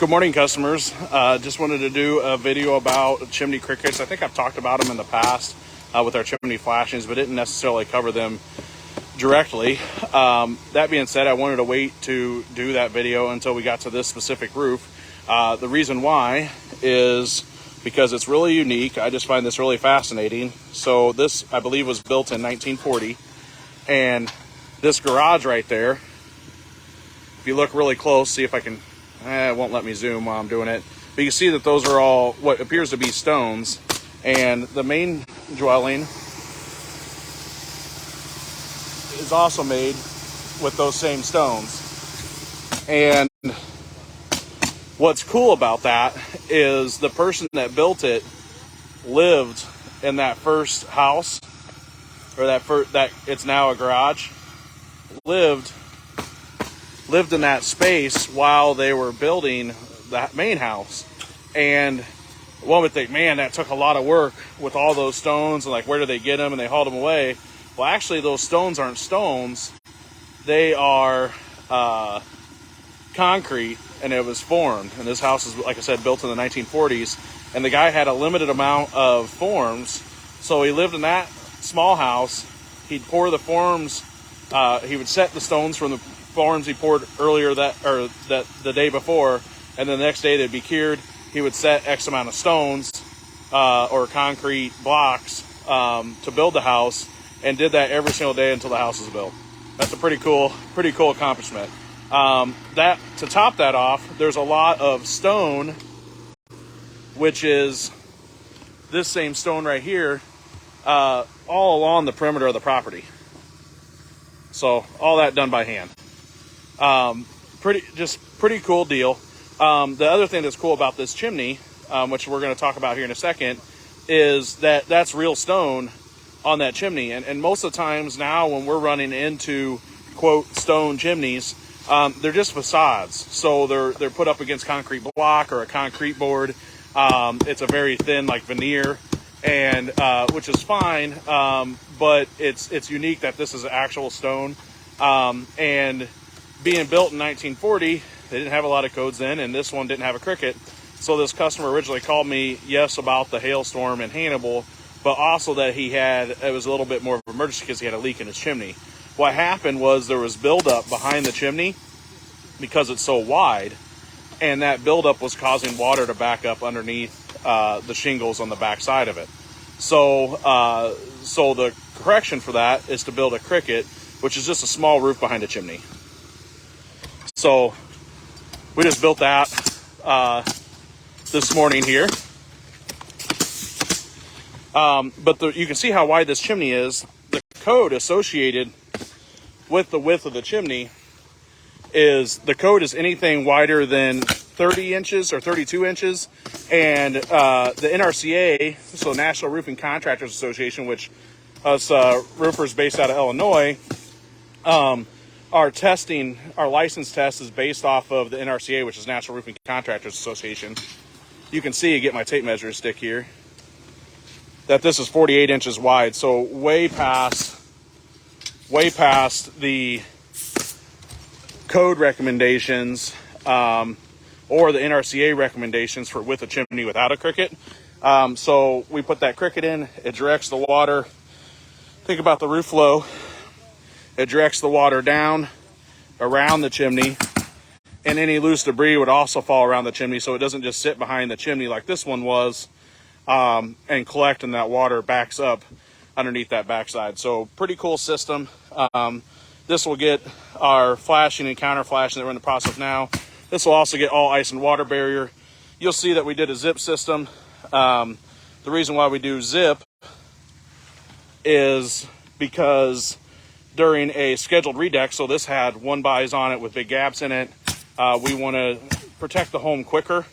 Good morning, customers. Just wanted to do a video about chimney crickets. I think I've talked about them in the past with our chimney flashings, but didn't necessarily cover them directly. That being said, I wanted to wait to do that video until we got to this specific roof. The reason why is because it's really unique. I just find this really fascinating. So this, I believe, was built in 1940, and this garage right there, if you look really close, see if I can, it won't let me zoom while I'm doing it, but you can see that those are all what appears to be stones, and the main dwelling is also made with those same stones. And what's cool about that is the person that built it lived in that first house, or that it's now a garage, lived in that space while they were building that main house. And one would think, man, that took a lot of work with all those stones, and like, where do they get them? And they hauled them away. Well, actually, those stones aren't stones. They are concrete, and it was formed. And this house is, like I said, built in the 1940s. And the guy had a limited amount of forms, so he lived in that small house. He'd pour the forms. He would set the stones from the forms he poured earlier the day before, and then the next day they'd be cured. He would set X amount of stones or concrete blocks to build the house, and did that every single day until the house was built. That's a pretty cool accomplishment. That to top that off, there's a lot of stone, which is this same stone right here, all along the perimeter of the property. So all that done by hand. Pretty cool deal. The other thing that's cool about this chimney, which we're going to talk about here in a second, is that that's real stone on that chimney. And most of the times now when we're running into, quote, stone chimneys, they're just facades. So they're put up against concrete block or a concrete board. It's a very thin, like, veneer, and which is fine, but it's unique that this is actual stone. And being built in 1940, they didn't have a lot of codes then, and this one didn't have a cricket. So this customer originally called me, yes, about the hailstorm in Hannibal, but also that it was a little bit more of an emergency because he had a leak in his chimney. What happened was there was buildup behind the chimney because it's so wide, and that buildup was causing water to back up underneath the shingles on the back side of it. So the correction for that is to build a cricket, which is just a small roof behind a chimney. So we just built that this morning here. But you can see how wide this chimney is. The code associated with the width of the chimney is anything wider than 30 inches or 32 inches. And the NRCA, so National Roofing Contractors Association, which us roofers based out of Illinois, our license test is based off of the NRCA, which is National Roofing Contractors Association. You can see, get my tape measure stick here, that this is 48 inches wide. So way past the code recommendations or the NRCA recommendations for with a chimney without a cricket. So we put that cricket in, it directs the water. Think about the roof flow. It directs the water down around the chimney, and any loose debris would also fall around the chimney, so it doesn't just sit behind the chimney like this one was and collect, and that water backs up underneath that backside. So pretty cool system. This will get our flashing and counter flashing that we're in the process of now. This will also get all ice and water barrier. You'll see that we did a zip system. The reason why we do zip is because during a scheduled redeck, so this had 1-bys on it with big gaps in it, we want to protect the home quicker.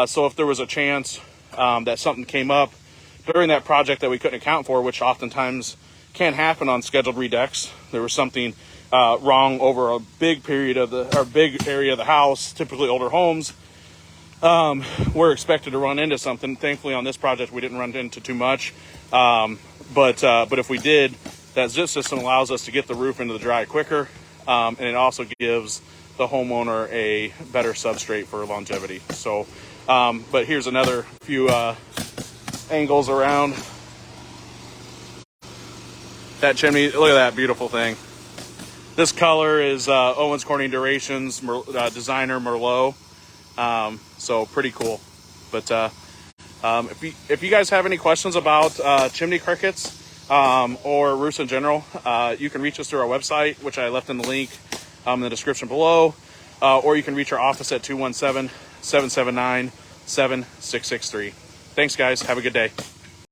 So if there was a chance that something came up during that project that we couldn't account for, which oftentimes can happen on scheduled redecks, there was something wrong over a big big area of the house, typically older homes, we're expected to run into something. Thankfully on this project we didn't run into too much, but if we did, that zip system allows us to get the roof into the dry quicker, and it also gives the homeowner a better substrate for longevity. So, but here's another few angles around that chimney. Look at that beautiful thing. This color is Owens Corning Durations designer Merlot. So pretty cool. But if you guys have any questions about chimney crickets or roofs in general, you can reach us through our website, which I left in the link in the description below, or you can reach our office at 217-779-7663. Thanks, guys. Have a good day.